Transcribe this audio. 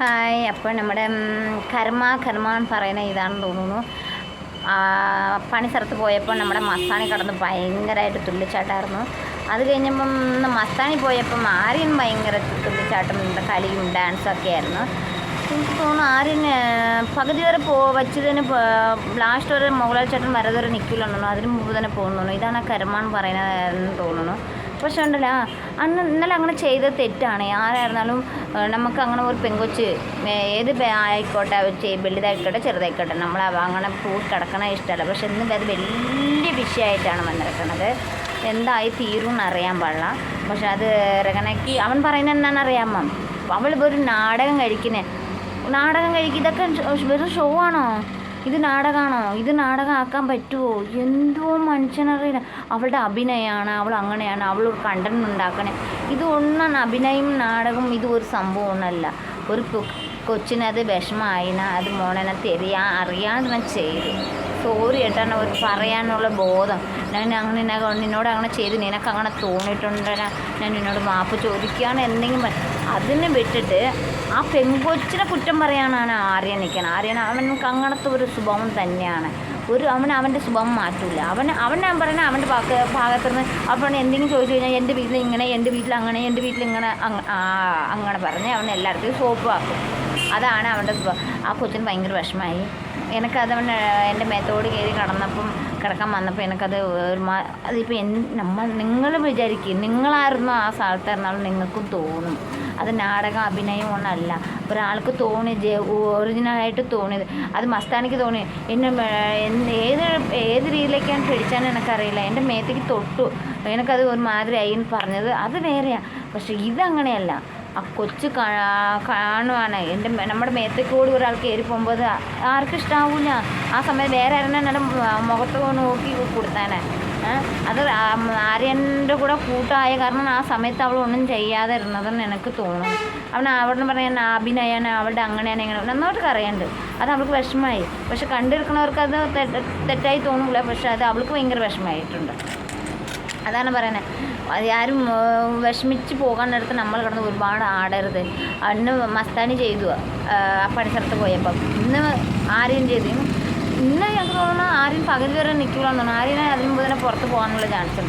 Hi. അപ്പോൾ നമ്മുടെ കർമ്മ എന്ന് പറയുന്ന ഇതാണെന്ന് തോന്നുന്നു. പണി സ്ഥലത്ത് പോയപ്പോൾ നമ്മുടെ മസ്താനി കടന്ന് ഭയങ്കരമായിട്ട് തുള്ളിച്ചാട്ടായിരുന്നു. അത് കഴിഞ്ഞപ്പം മസ്താനി പോയപ്പം ആര്യൻ ഭയങ്കര തുള്ളിച്ചാട്ടം കളിയും ഡാൻസൊക്കെ ആയിരുന്നു. എനിക്ക് തോന്നുന്നു ആര്യൻ പകുതി വരെ വച്ചതിന് ലാസ്റ്റ് വരെ മോഹൻലാൽ ചേട്ടൻ വരെ നിൽക്കില്ലെന്നു. അതിന് മുമ്പ് തന്നെ പോകുന്നു. ഇതാണ് കർമ്മ എന്ന് പറയുന്നതെന്ന് തോന്നുന്നു. പക്ഷേ ഉണ്ടല്ലോ, ഇന്നലെ അങ്ങനെ ചെയ്ത തെറ്റാണ്. ആരായിരുന്നാലും നമുക്ക് അങ്ങനെ ഒരു പെങ്കൊച്ച് ഏത് ആയിക്കോട്ടെ, വലുതായിക്കോട്ടെ ചെറുതായിക്കോട്ടെ, നമ്മൾ അങ്ങനെ പോയി കിടക്കണ ഇഷ്ടമല്ല. പക്ഷെ ഇന്ന് അത് വലിയ വിഷയമായിട്ടാണ് വന്നിരിക്കുന്നത്. എന്തായി തീരും എന്നറിയാൻ പാടില്ല. പക്ഷെ അത് രകനയ്ക്ക് അവൻ പറയുന്നത് എന്താണെന്നറിയാമോ? അവൾ ഒരു നാടകം ഇതൊക്കെ വെറും ഷോ ആണോ? ഇത് നാടകമാണോ? ഇത് നാടകമാക്കാൻ പറ്റുമോ? എന്തോ മനുഷ്യനറിയില്ല. അവളുടെ അഭിനയമാണ്, അവൾ അങ്ങനെയാണ്, അവൾ കണ്ടന്റ് ഉണ്ടാക്കണേ. ഇത് ഒന്നാണ് അഭിനയം നാടകം. ഇത് ഒരു സംഭവമൊന്നുമല്ല. ഒരു കൊച്ചിനത് വിഷമമായിന അത് മോനെ അറിയാതെ ഞാൻ ചെയ്തു. സോറി ഏട്ടാണ് ഒരു പറയാനുള്ള ബോധം. ഞാൻ അങ്ങനെ നിന്നോട് അങ്ങനെ ചെയ്ത് നിനക്ക് അങ്ങനെ തോന്നിയിട്ടുണ്ടോ? ഞാൻ നിന്നോട് മാപ്പ് ചോദിക്കുകയാണ് എന്തെങ്കിലും. അതിനെ വിട്ടിട്ട് ആ പെൺകൊച്ചിനെ കുറ്റം പറയാനാണ് ആര്യൻ നിൽക്കണം. അവനക്ക് അങ്ങനത്തെ ഒരു സ്വഭാവം തന്നെയാണ്. അവൻ്റെ സ്വഭാവം മാറ്റില്ല. ഞാൻ പറയുന്നത് അവൻ്റെ ഭാഗത്തുനിന്ന് അവൻ എന്തെങ്കിലും ചോദിച്ചു കഴിഞ്ഞാൽ എൻ്റെ വീട്ടിൽ ഇങ്ങനെ, എൻ്റെ വീട്ടിൽ അങ്ങനെ, എൻ്റെ വീട്ടിൽ ഇങ്ങനെ അങ്ങനെ പറഞ്ഞ് അവൻ എല്ലായിടത്തും സോപ്പാക്കും. അതാണ് അവൻ്റെ സ്വഭാവം. ആ കൊച്ചിന് ഭയങ്കര വിഷമമായി. എനിക്കതവൻ എൻ്റെ മേത്തോട് കയറി കിടക്കാൻ വന്നപ്പോൾ എനിക്കത് അതിപ്പോൾ നിങ്ങൾ വിചാരിക്കും, നിങ്ങളായിരുന്നു ആ സ്ഥലത്തായിരുന്നാലും നിങ്ങൾക്കും തോന്നും. അത് നാടകം അഭിനയം ഒന്നല്ല. ഒരാൾക്ക് ഒറിജിനലായിട്ട് തോന്നിയത്. അത് മസ്താനിക്ക് തോന്നി. ഏത് രീതിയിലേക്കാണ് പിടിച്ചാന്ന് എനിക്കറിയില്ല. എൻ്റെ മേത്തേക്ക് തൊട്ടു, എനിക്കത് ഒരു മാതിരി ആയിന്ന് പറഞ്ഞത് അത് വേറെയാണ്. പക്ഷെ ഇതങ്ങനെയല്ല. ആ കൊച്ച് കാണുവാണ് നമ്മുടെ മേത്തേക്ക് കൂടി ഒരാൾക്ക് കയറി പോകുമ്പോൾ അത് ആർക്കും ഇഷ്ടാവില്ല. ആ സമയത്ത് വേറെ ആരെന്നെ എൻ്റെ മുഖത്ത് നോക്കി കൊടുത്താനെ. അത് ആര്യൻ്റെ കൂടെ കൂട്ടമായ കാരണം ആ സമയത്ത് അവൾ ഒന്നും ചെയ്യാതെ ഇരുന്നതെന്ന് എനിക്ക് തോന്നുന്നു. അവിടെ പറയാൻ അഭിനയാണ്, അവളുടെ അങ്ങനെയാണ് ഇങ്ങനെ നന്നായിട്ട് അറിയാണ്ട്. അത് അവൾക്ക് വിഷമമായി. പക്ഷെ കണ്ടിരിക്കുന്നവർക്ക് അത് തെറ്റായി തോന്നില്ല. പക്ഷെ അത് അവൾക്ക് ഭയങ്കര വിഷമമായിട്ടുണ്ട്. അതാണ് പറയുന്നത്. ആരും വിഷമിച്ച് പോകാനടുത്ത് നമ്മൾ കിടന്ന് ഒരുപാട് ആടരുത്. അന്ന് മസ്താനി ചെയ്തു ആ പണിസ്ഥലത്ത് പോയപ്പം. ഇന്ന് ആര്യൻ ചെയ്തു. ഇന്ന് ഞങ്ങൾക്ക് തോന്നുന്നു ആര്യൻ പകുതി വരെ നിൽക്കില്ലെന്ന് തോന്നുന്നു. ആര്യനെ അതിന് മുമ്പ് തന്നെ പുറത്ത് പോകാനുള്ള ചാൻസ് ഉണ്ട്.